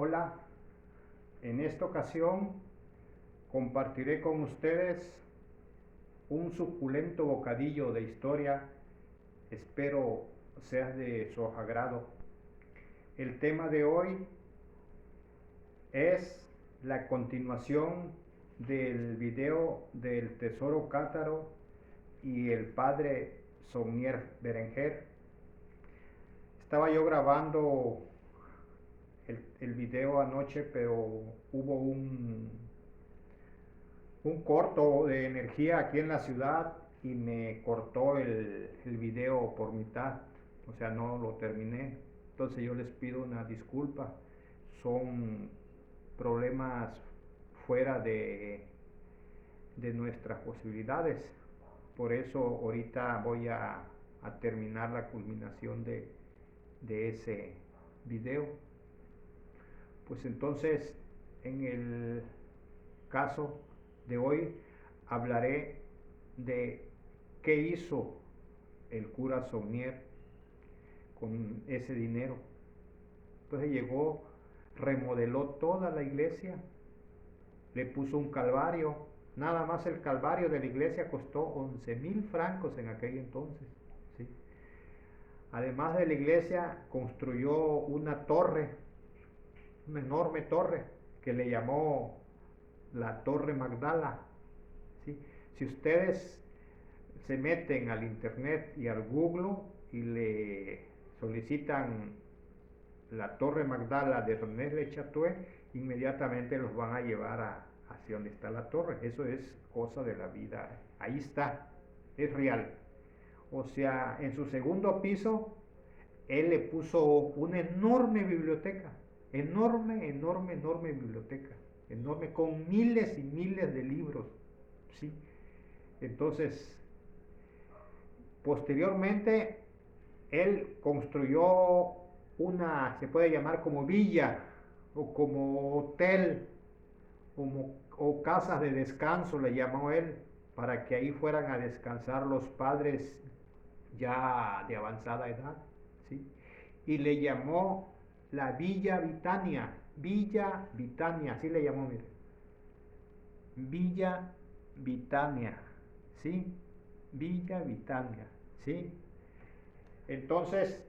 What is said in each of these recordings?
Hola, en esta ocasión compartiré con ustedes un suculento bocadillo de historia, espero sea de su agrado. El tema de hoy es la continuación del video del Tesoro Cátaro y el padre Saunier Berenguer. Estaba yo grabando el video anoche, pero hubo un corto de energía aquí en la ciudad y me cortó el video por mitad, o sea, no lo terminé. Entonces yo les pido una disculpa, son problemas fuera de nuestras posibilidades. Por eso ahorita voy a terminar la culminación de ese video. Pues entonces, en el caso de hoy hablaré de qué hizo el cura Saunier con ese dinero. Entonces llegó, remodeló toda la iglesia, le puso un calvario. Nada más el calvario de la iglesia costó 11,000 francos en aquel entonces, ¿sí? Además de la iglesia construyó una torre, una enorme torre que le llamó la Torre Magdala, ¿sí? Si ustedes se meten al internet y al Google y le solicitan la Torre Magdala de René Le Chatouet, inmediatamente los van a llevar hacia donde está la torre. Eso es cosa de la vida, ahí está, es real. O sea, en su segundo piso él le puso una enorme biblioteca, enorme biblioteca, enorme, con miles y miles de libros, ¿sí? Entonces, posteriormente, él construyó una, se puede llamar como villa, o como hotel, o casas de descanso, le llamó él, para que ahí fueran a descansar los padres ya de avanzada edad, ¿sí? Y le llamó la Villa Vitania, así le llamó, mire, Villa Vitania, ¿sí? Villa Vitania, ¿sí? Entonces,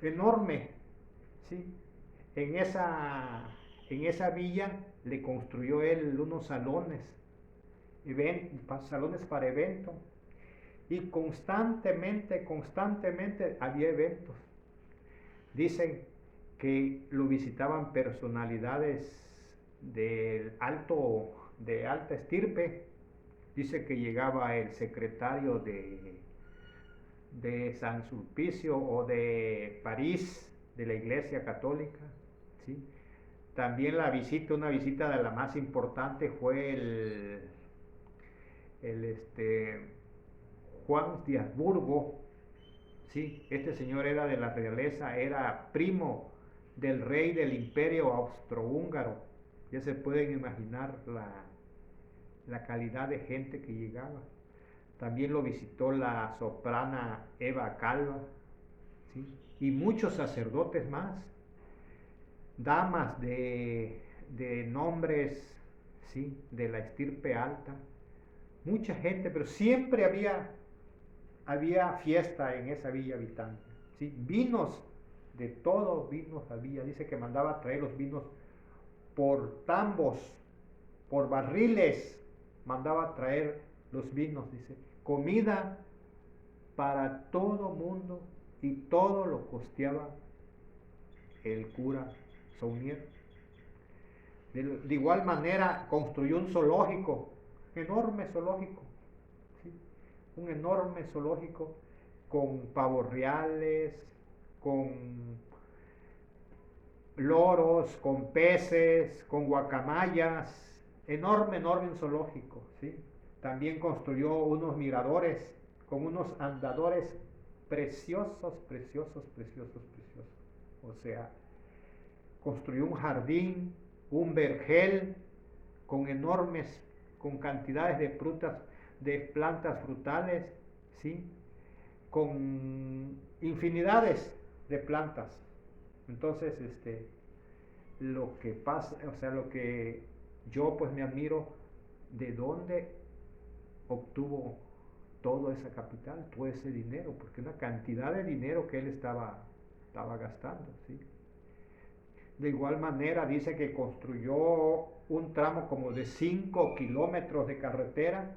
enorme, ¿sí? En esa villa le construyó él unos salones, salones para eventos, y constantemente había eventos. Dicen que lo visitaban personalidades de alta estirpe. Dice que llegaba el secretario de San Sulpicio o de París, de la Iglesia Católica, ¿sí? También una visita de la más importante fue el Juan de Habsburgo, ¿sí? Este señor era de la realeza, era primo del rey del imperio austrohúngaro. Ya se pueden imaginar la calidad de gente que llegaba. También lo visitó la soprana Eva Calva, ¿sí? Y muchos sacerdotes más, damas de nombres, ¿sí? De la estirpe alta, mucha gente, pero siempre había fiesta en esa Villa Vitania, ¿sí? Vinos, de todos vinos había. Dice que mandaba a traer los vinos por tambos, por barriles, mandaba a traer los vinos, dice. Comida para todo mundo, y todo lo costeaba el cura Saunier. De igual manera construyó un zoológico, enorme zoológico, ¿sí? Un enorme zoológico con pavos reales, con loros, con peces, con guacamayas, enorme un zoológico, ¿sí? También construyó unos miradores con unos andadores preciosos. O sea, construyó un jardín, un vergel con cantidades de plantas frutales, ¿sí? Con infinidades de plantas. Entonces, lo que pasa, o sea, lo que yo pues me admiro, de dónde obtuvo todo ese capital, todo ese dinero, porque una cantidad de dinero que él estaba gastando, ¿sí? De igual manera dice que construyó un tramo como de 5 kilómetros de carretera,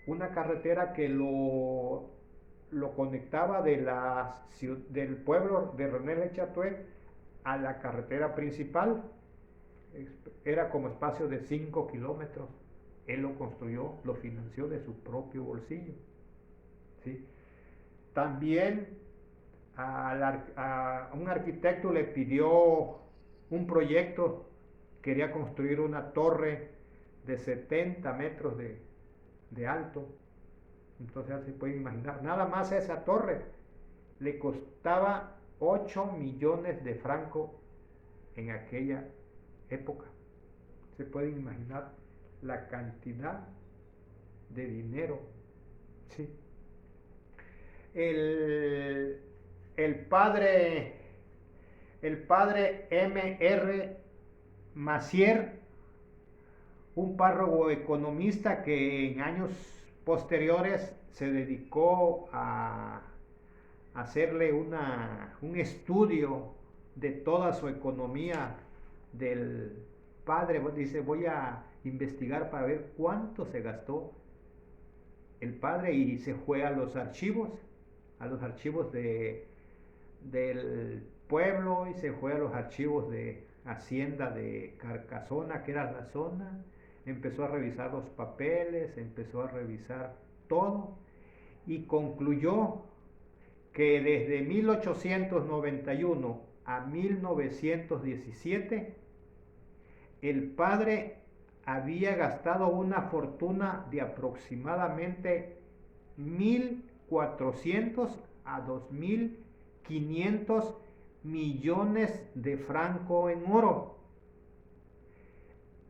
una carretera que lo conectaba del pueblo de René Lechatue a la carretera principal. Era como espacio de 5 kilómetros. Él lo construyó, lo financió de su propio bolsillo, ¿sí? También a un arquitecto le pidió un proyecto, quería construir una torre de 70 metros de alto. Entonces se pueden imaginar, nada más esa torre le costaba 8 millones de francos en aquella época. Se pueden imaginar la cantidad de dinero, ¿sí? El, el padre M.R. Massier, un párroco economista que en años posteriores se dedicó a hacerle un estudio de toda su economía del padre. Dice, voy a investigar para ver cuánto se gastó el padre, y se fue a los archivos del pueblo, y se fue a los archivos de Hacienda de Carcasona, que era la zona. Empezó a revisar los papeles, empezó a revisar todo, y concluyó que desde 1891 a 1917 el padre había gastado una fortuna de aproximadamente 1.400 a 2.500 millones de francos en oro.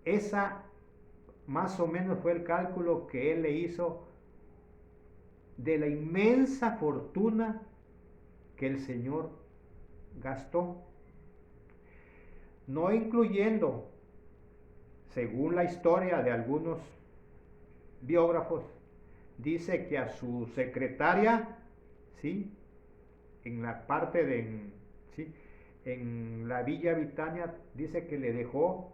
Esa más o menos fue el cálculo que él le hizo de la inmensa fortuna que el Señor gastó, no incluyendo, según la historia de algunos biógrafos, dice que a su secretaria, ¿sí?, en la parte ¿sí?, en la Villa Vitania, dice que le dejó,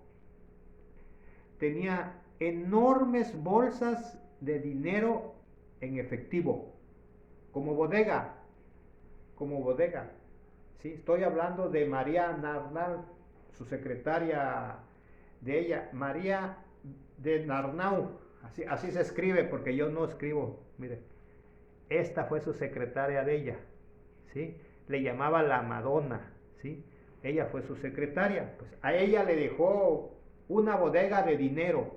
tenía enormes bolsas de dinero en efectivo, como bodega, ¿sí? Estoy hablando de María Narnau, su secretaria de ella, María de Narnau, así se escribe, porque yo no escribo, mire, esta fue su secretaria de ella, ¿sí? Le llamaba la Madonna, ¿sí? Ella fue su secretaria, pues a ella le dejó una bodega de dinero,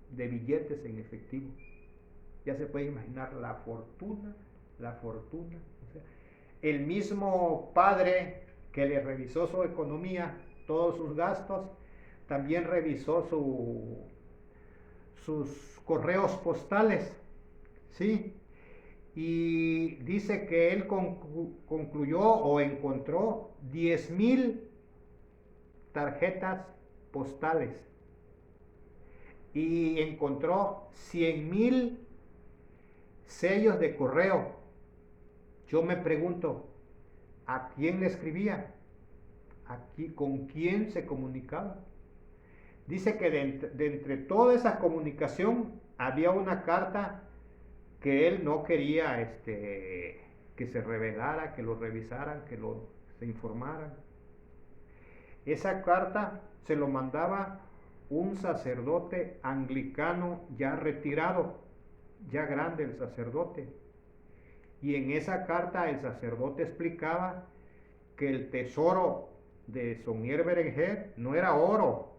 de billetes en efectivo. Ya se puede imaginar la fortuna, o sea, el mismo padre que le revisó su economía, todos sus gastos, también revisó sus correos postales, ¿sí? Y dice que él concluyó o encontró 10,000 tarjetas postales y encontró 100,000 sellos de correo. Yo me pregunto, ¿a quién le escribía? ¿Con quién se comunicaba? Dice que de entre toda esa comunicación había una carta que él no quería que se revelara, que lo revisaran, se informaran. Esa carta se lo mandaba un sacerdote anglicano ya retirado, ya grande el sacerdote. Y en esa carta el sacerdote explicaba que el tesoro de Saunier Berenguer no era oro,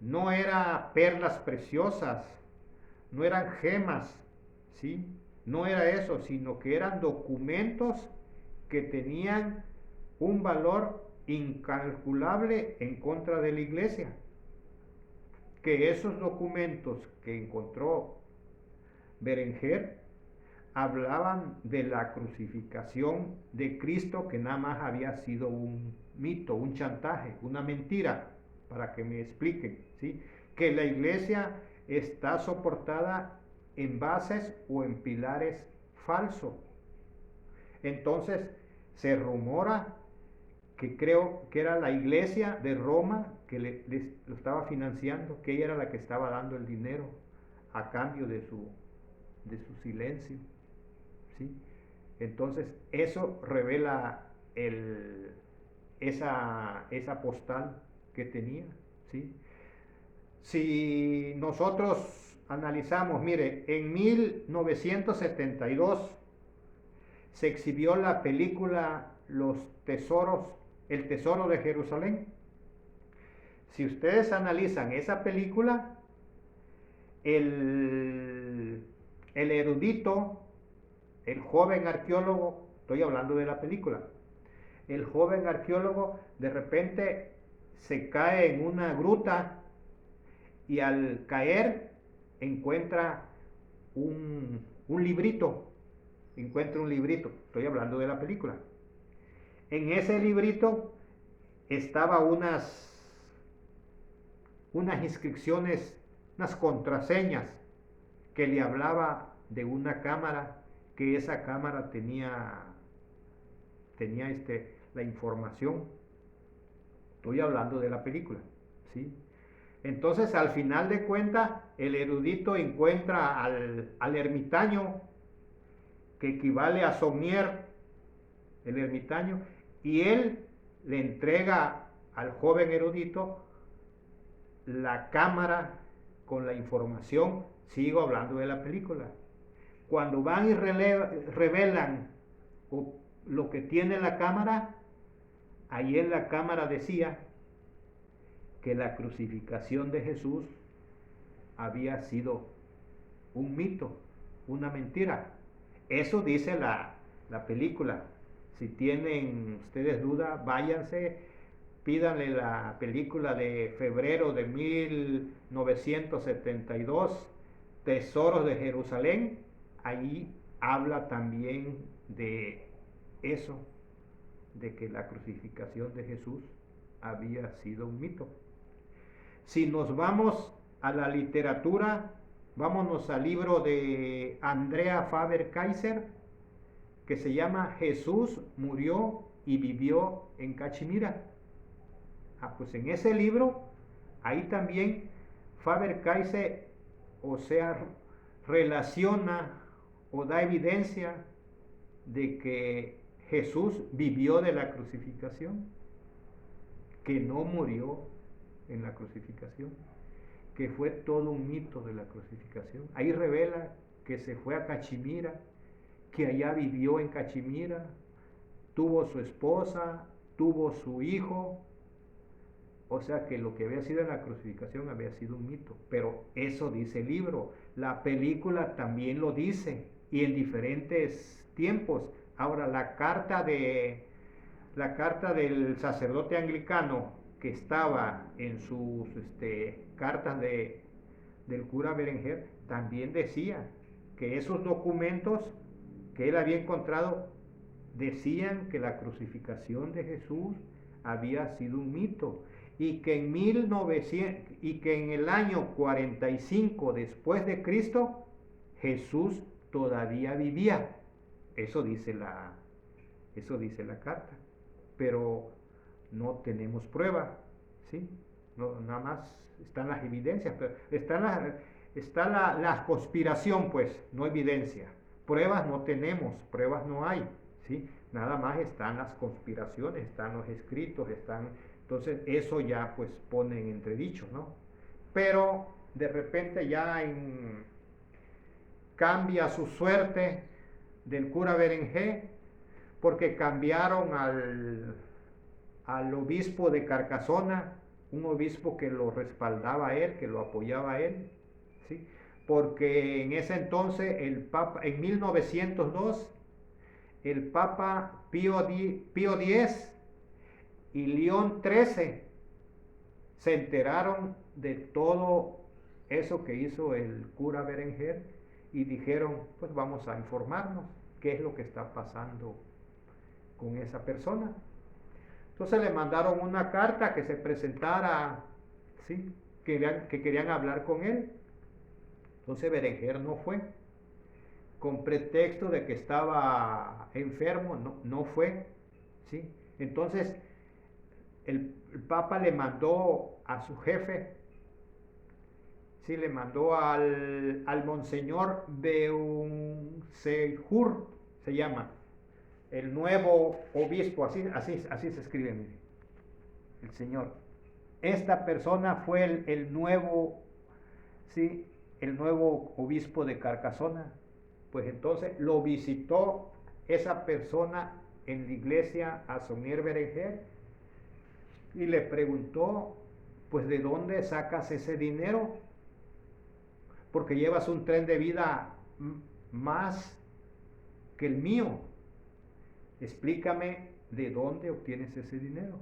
no era perlas preciosas, no eran gemas, ¿sí? No era eso, sino que eran documentos que tenían un valor incalculable en contra de la iglesia. Que esos documentos que encontró Berenguer hablaban de la crucificación de Cristo, que nada más había sido un mito, un chantaje, una mentira, para que me expliquen, ¿sí? Que la iglesia está soportada en bases o en pilares falsos. Entonces se rumora que creo que era la iglesia de Roma que lo estaba financiando, que ella era la que estaba dando el dinero a cambio de su silencio, ¿sí? Entonces eso revela esa postal que tenía, ¿sí? Si nosotros analizamos, mire, en 1972 se exhibió la película El Tesoro de Jerusalén. Si ustedes analizan esa película, el erudito, el joven arqueólogo, estoy hablando de la película, el joven arqueólogo de repente se cae en una gruta y al caer encuentra un librito, estoy hablando de la película. En ese librito estaba unas inscripciones, unas contraseñas que le hablaba de una cámara, que esa cámara tenía la información. Estoy hablando de la película, ¿sí? Entonces, al final de cuentas, el erudito encuentra al ermitaño, que equivale a Saunier, el ermitaño, y él le entrega al joven erudito la cámara con la información. Sigo hablando de la película. Cuando van y revelan lo que tiene la cámara, ahí en la cámara decía que la crucificación de Jesús había sido un mito, una mentira. Eso dice la película. Si tienen ustedes duda, váyanse, pídanle la película de febrero de 1972, Tesoros de Jerusalén. Ahí habla también de eso, de que la crucificación de Jesús había sido un mito. Si nos vamos a la literatura, vámonos al libro de Andrea Faber-Kaiser, que se llama Jesús murió y vivió en Cachemira. Pues en ese libro, ahí también Faber-Kaiser, o sea, relaciona o da evidencia de que Jesús vivió de la crucificación, que no murió en la crucificación, que fue todo un mito de la crucificación. Ahí revela que se fue a Cachemira, que allá vivió en Cachemira, tuvo su esposa, tuvo su hijo. O sea que lo que había sido en la crucificación había sido un mito. Pero eso dice el libro. La película también lo dice, y en diferentes tiempos. Ahora, la carta del sacerdote anglicano que estaba en sus cartas del cura Berenguer, también decía que esos documentos que él había encontrado decían que la crucificación de Jesús había sido un mito, y que en el año 45 después de Cristo Jesús todavía vivía. Eso dice la carta, pero no tenemos prueba, ¿sí? No, nada más están las evidencias, pero está la conspiración, pues, no evidencia. Pruebas no tenemos, pruebas no hay, ¿sí? Nada más están las conspiraciones, están los escritos, entonces eso ya pues pone en entredicho, ¿no? Pero de repente ya cambia su suerte del cura Berenguer, porque cambiaron al obispo de Carcasona, un obispo que lo respaldaba a él, que lo apoyaba a él, ¿sí? Porque en ese entonces el Papa, en 1902, el Papa Pío X y León XIII se enteraron de todo eso que hizo el cura Berenguer, y dijeron, pues vamos a informarnos qué es lo que está pasando con esa persona. Entonces le mandaron una carta que se presentara, ¿sí? Que querían hablar con él. Entonces Berenguer no fue, con pretexto de que estaba enfermo, no fue, ¿sí? Entonces el Papa le mandó a su jefe, ¿sí? Le mandó al Monseñor Beausejour, se llama, el nuevo obispo, así se escribe, mire, el señor. Esta persona fue el nuevo, ¿sí? El nuevo obispo de Carcasona. Pues entonces lo visitó esa persona en la iglesia a Saunier Berenguer y le preguntó, pues ¿de dónde sacas ese dinero? Porque llevas un tren de vida más que el mío. Explícame de dónde obtienes ese dinero.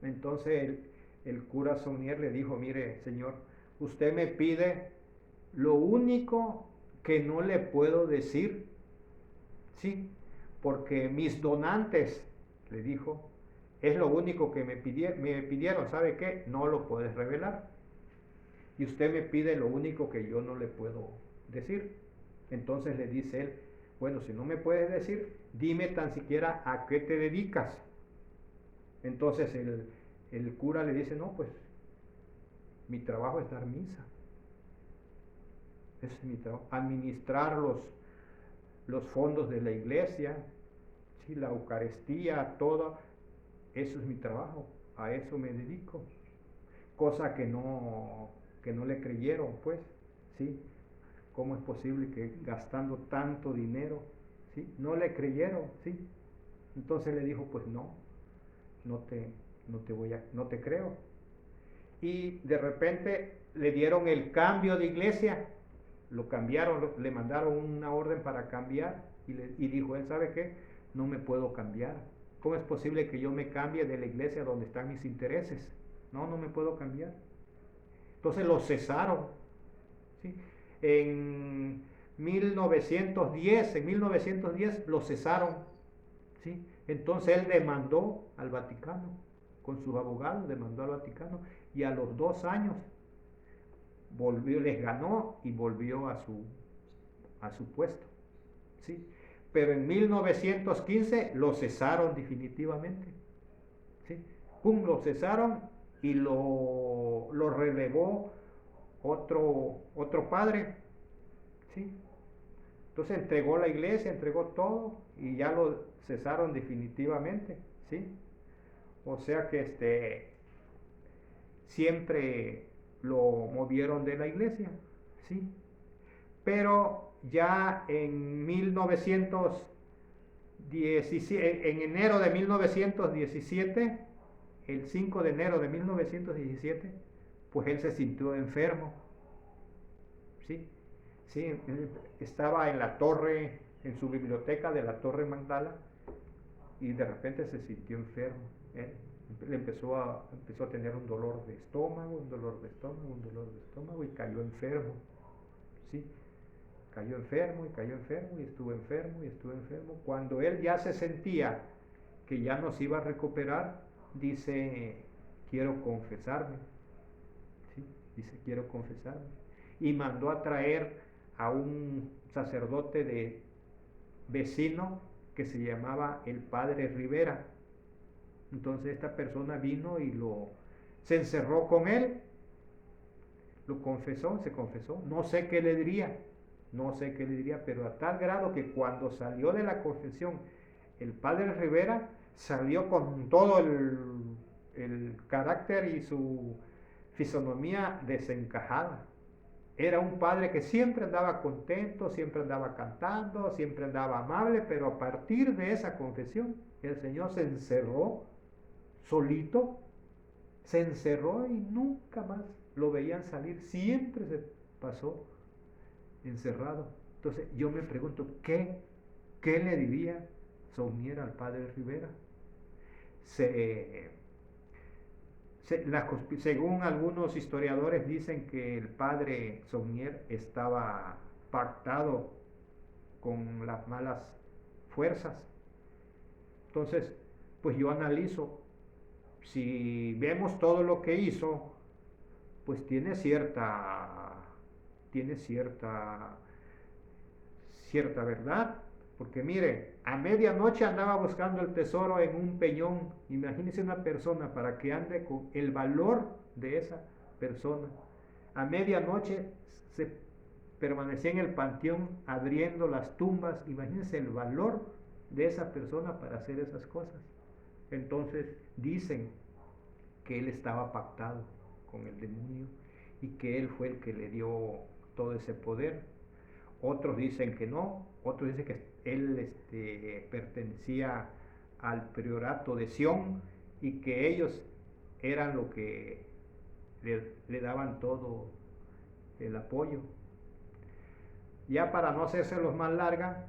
Entonces el cura Saunier le dijo, mire señor, usted me pide lo único que no le puedo decir, ¿sí? Porque mis donantes, le dijo, es lo único que me pidieron, ¿sabe qué? No lo puedes revelar. Y usted me pide lo único que yo no le puedo decir. Entonces le dice él, bueno, si no me puedes decir, dime tan siquiera a qué te dedicas. Entonces el cura le dice, no, pues mi trabajo es dar misa. Ese es mi trabajo, administrar los fondos de la iglesia, ¿sí? La Eucaristía, todo, eso es mi trabajo, a eso me dedico. Cosa que no le creyeron, pues, ¿sí? ¿Cómo es posible que gastando tanto dinero, ¿sí? No le creyeron, ¿sí? Entonces le dijo, pues no te creo. Y de repente le dieron el cambio de iglesia, lo cambiaron, le mandaron una orden para cambiar y dijo él, ¿sabe qué? No me puedo cambiar. ¿Cómo es posible que yo me cambie de la iglesia donde están mis intereses? No me puedo cambiar. Entonces lo cesaron, ¿sí? En 1910 lo cesaron, ¿sí? Entonces él demandó al Vaticano, con sus abogados demandó al Vaticano, y a los 2 años les ganó y volvió a su puesto, ¿sí? Pero en 1915 lo cesaron definitivamente, ¿sí? Pum, lo cesaron y lo relevó otro padre, ¿sí? Entonces entregó la iglesia, entregó todo y ya lo cesaron definitivamente, ¿sí? O sea que siempre lo movieron de la iglesia, ¿sí? Pero ya en 1917, en enero de 1917, el 5 de enero de 1917, pues él se sintió enfermo, ¿sí? Sí, él estaba en la torre, en su biblioteca de la Torre Magdala, y de repente se sintió enfermo. Empezó a tener un dolor de estómago, un dolor de estómago, y cayó enfermo, ¿sí? Cayó enfermo y estuvo enfermo. Cuando él ya se sentía que ya no se iba a recuperar, dice, quiero confesarme, ¿sí? Dice, quiero confesarme. Y mandó a traer a un sacerdote de vecino que se llamaba el padre Rivera. Entonces esta persona vino y se encerró con él, se confesó, no sé qué le diría, pero a tal grado que cuando salió de la confesión, el padre Rivera salió con todo el carácter y su fisonomía desencajada. Era un padre que siempre andaba contento, siempre andaba cantando, siempre andaba amable, pero a partir de esa confesión, el Señor se encerró solito, se encerró y nunca más lo veían salir, siempre se pasó encerrado. Entonces yo me pregunto, ¿qué le diría Saunier al padre Rivera? Según algunos historiadores dicen que el padre Saunier estaba pactado con las malas fuerzas. Entonces, pues yo analizo, si vemos todo lo que hizo, pues tiene cierta verdad, porque mire, a medianoche andaba buscando el tesoro en un peñón. Imagínese una persona para que ande con el valor de esa persona. A medianoche se permanecía en el panteón abriendo las tumbas. Imagínense el valor de esa persona para hacer esas cosas. Entonces dicen que él estaba pactado con el demonio y que él fue el que le dio todo ese poder. Otros dicen que no, otros dicen que él pertenecía al priorato de Sion y que ellos eran lo que le daban todo el apoyo. Ya para no hacérselos más larga,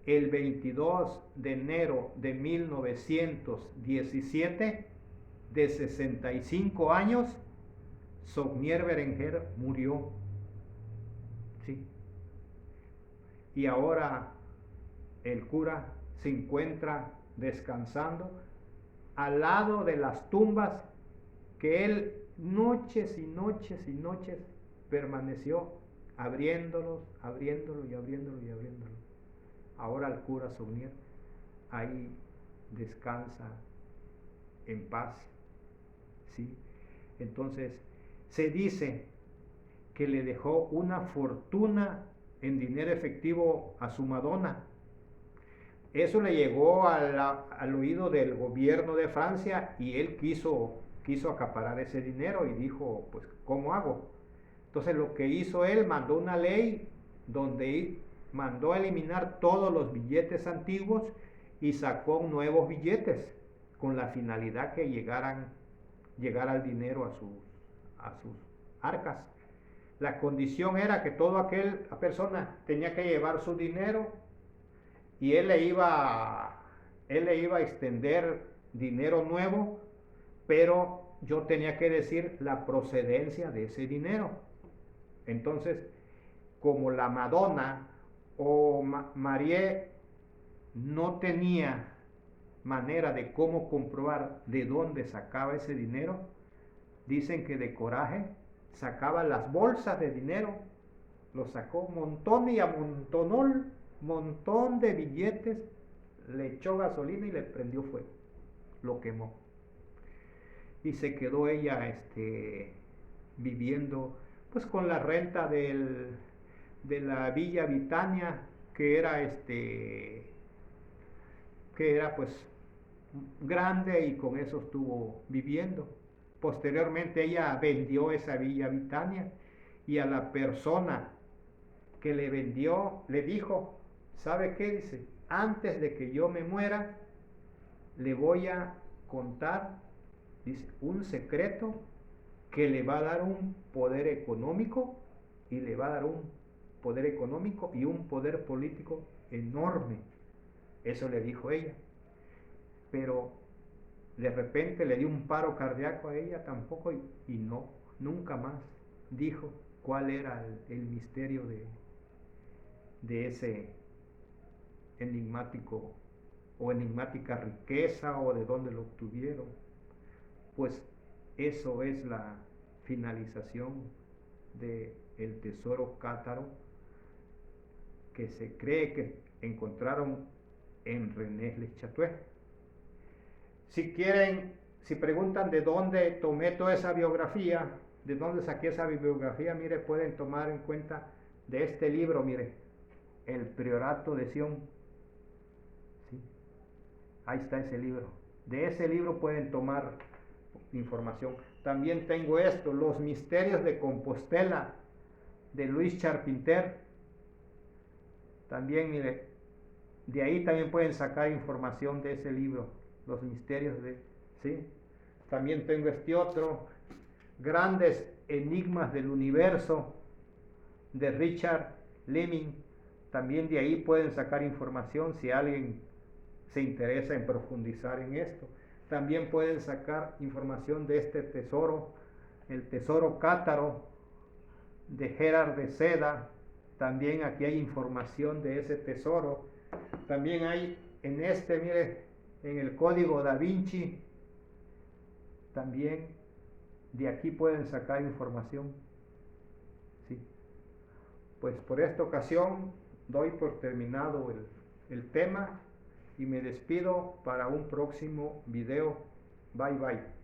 el 22 de enero de 1917, de 65 años, Saugnier Berenguer murió. ¿Sí? Y ahora el cura se encuentra descansando al lado de las tumbas que él noches y noches y noches permaneció abriéndolo y abriéndolo y abriéndolo. Ahora el cura Saugnier ahí descansa en paz. ¿Sí? Entonces se dice que le dejó una fortuna en dinero efectivo a su Madonna. Eso le llegó al oído del gobierno de Francia y él quiso acaparar ese dinero y dijo, pues, ¿cómo hago? Entonces lo que hizo él, mandó una ley donde mandó a eliminar todos los billetes antiguos y sacó nuevos billetes con la finalidad que llegara el dinero a sus arcas. La condición era que toda aquella persona tenía que llevar su dinero y él le iba a extender dinero nuevo, pero yo tenía que decir la procedencia de ese dinero. Entonces, como la Madonna o Marie no tenía manera de cómo comprobar de dónde sacaba ese dinero, dicen que de coraje sacaba las bolsas de dinero, lo sacó montón y amontonó un montón de billetes, le echó gasolina y le prendió fuego, lo quemó. Y se quedó ella viviendo pues con la renta de la Villa Vitania, que era pues grande, y con eso estuvo viviendo. Posteriormente ella vendió esa Villa Vitania y a la persona que le vendió le dijo, ¿sabe qué? Dice, antes de que yo me muera le voy a contar, dice, un secreto que le va a dar un poder económico y un poder político enorme. Eso le dijo ella. Pero de repente le dio un paro cardíaco a ella tampoco y no, nunca más dijo cuál era el misterio de ese enigmático o enigmática riqueza o de dónde lo obtuvieron. Pues eso es la finalización del tesoro cátaro que se cree que encontraron en Rennes-le-Château. Si preguntan de dónde tomé toda esa biografía, de dónde saqué esa bibliografía, mire, pueden tomar en cuenta de este libro, mire, El Priorato de Sion. ¿Sí? Ahí está ese libro. De ese libro pueden tomar información. También tengo esto, Los Misterios de Compostela, de Luis Charpentier. También, mire, de ahí también pueden sacar información de ese libro. Los misterios ¿sí? También tengo este otro, Grandes Enigmas del Universo, de Richard Lemming. También de ahí pueden sacar información si alguien se interesa en profundizar en esto. También pueden sacar información de este tesoro, el tesoro cátaro, de Gerard de Seda. También aquí hay información de ese tesoro. También hay en este, mire, en el código Da Vinci, también de aquí pueden sacar información. Sí. Pues por esta ocasión doy por terminado el tema y me despido para un próximo video. Bye bye.